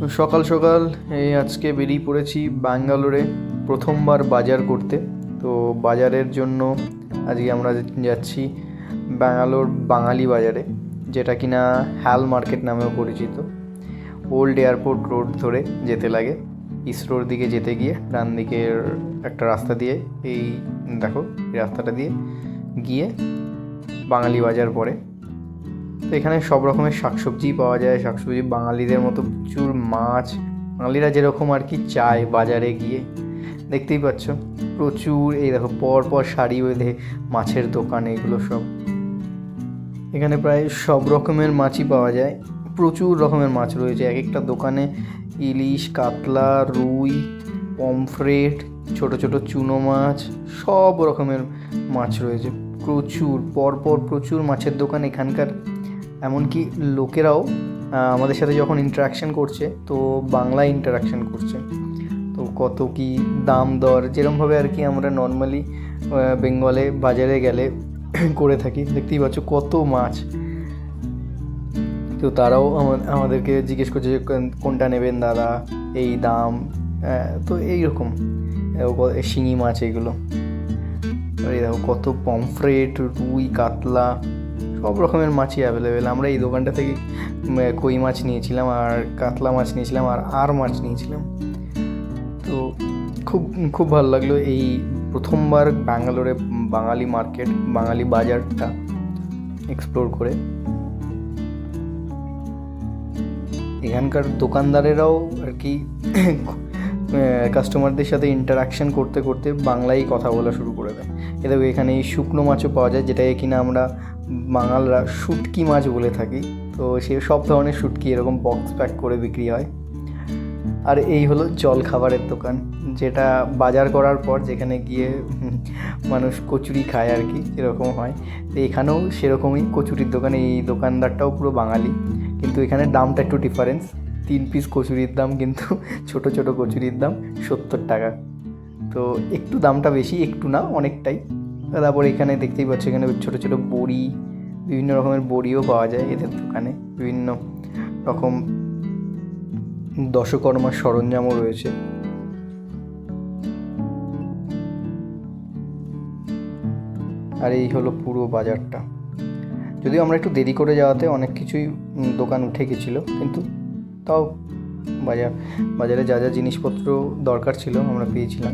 সকাল সকাল এই আজকে বেরিয়ে পড়েছি ব্যাঙ্গালোরে প্রথমবার বাজার করতে। তো বাজারের জন্য আজকে আমরা যাচ্ছি ব্যাঙ্গালোর বাঙালি বাজারে, যেটা কিনা হ্যাল মার্কেট নামেও পরিচিত। ওল্ড এয়ারপোর্ট রোড ধরে যেতে লাগে, ইসরোর দিকে যেতে গিয়ে ডান দিকের একটা রাস্তা দিয়ে, এই দেখো এই রাস্তাটা দিয়ে গিয়ে বাঙালি বাজার পড়ে। তো এখানে সব রকমের শাকসবজি পাওয়া যায়, শাকসবজি বাঙালিদের মতো প্রচুর মাছ, বাঙালিরা যেরকম আর কি চায় বাজারে গিয়ে। দেখতেই পাচ্ছ প্রচুর, এই দেখো পর পর সারি বেঁধে মাছের দোকান, এগুলো সব। এখানে প্রায় সব রকমের মাছই পাওয়া যায়, প্রচুর রকমের মাছ রয়েছে এক একটা দোকানে। ইলিশ, কাতলা, রুই, পমফ্রেট, ছোট ছোট চুনো মাছ, সব রকমের মাছ রয়েছে প্রচুর, পরপর প্রচুর মাছের দোকান এখানকার। এমনকি লোকেরাও আমাদের সাথে যখন ইন্টারাকশান করছে তো বাংলায় ইন্টারাকশান করছে। তো কত কি দাম দর যেরকমভাবে আর কি আমরা নর্মালি বেঙ্গলে বাজারে গেলে করে থাকি। দেখতেই পাচ্ছ কত মাছ। তো তারাও আমাদেরকে জিজ্ঞেস করছে যে কোনটা নেবেন দাদা, এই দাম। তো এইরকম শিঙি মাছ এগুলো। আর এই দেখো কত পমফ্রেট, রুই, কাতলা, সব রকমের মাছই অ্যাভেলেবেল। আমরা এই দোকানটা থেকে কই মাছ নিয়েছিলাম, আর কাতলা মাছ নিয়েছিলাম, আর মাছ নিয়েছিলাম। তো খুব খুব ভালো লাগলো এই প্রথমবার ব্যাঙ্গালোরে বাঙালি মার্কেট, বাঙালি বাজারটা এক্সপ্লোর করে। এখানকার দোকানদারেরাও আর কি কাস্টমারদের সাথে ইন্টারাকশান করতে করতে বাংলায় কথা বলা শুরু করে দেয়। দেখো এখানে এই শুকনো মাছও পাওয়া যায়, যেটাকে কিনা আমরা বাঙালরা শুটকি মাছ বলে থাকি। তো সে সব ধরনের শুটকি এরকম বক্স প্যাক করে বিক্রি হয়। আর এই হলো জল খাবারের দোকান, যেটা বাজার করার পর যেখানে গিয়ে মানুষ কচুরি খায় আর কি, এরকম হয়। তো এখানেও সেরকমই কচুরির দোকান। এই দোকানদারটাও পুরো বাঙালি, কিন্তু এখানে দামটা একটু ডিফারেন্স। 3 পিস কচুরির দাম কিন্তু ছোট ছোট কচুরির দাম 70 টাকা। তো একটু দামটা বেশি, একটু না অনেকটাই। তারপরে এখানে দেখতেই পাচ্ছ এখানে ছোটো ছোটো বড়ি, বিভিন্ন রকমের বড়িও পাওয়া যায় এদের দোকানে। বিভিন্ন রকম দশকর্মার সরঞ্জামও রয়েছে। আর এই হলো পুরো বাজারটা। যদিও আমরা একটু দেরি করে যাওয়াতে অনেক কিছুই দোকান উঠে গেছিলো, কিন্তু তাও বাজারে যা যা জিনিসপত্র দরকার ছিল আমরা পেয়েছিলাম।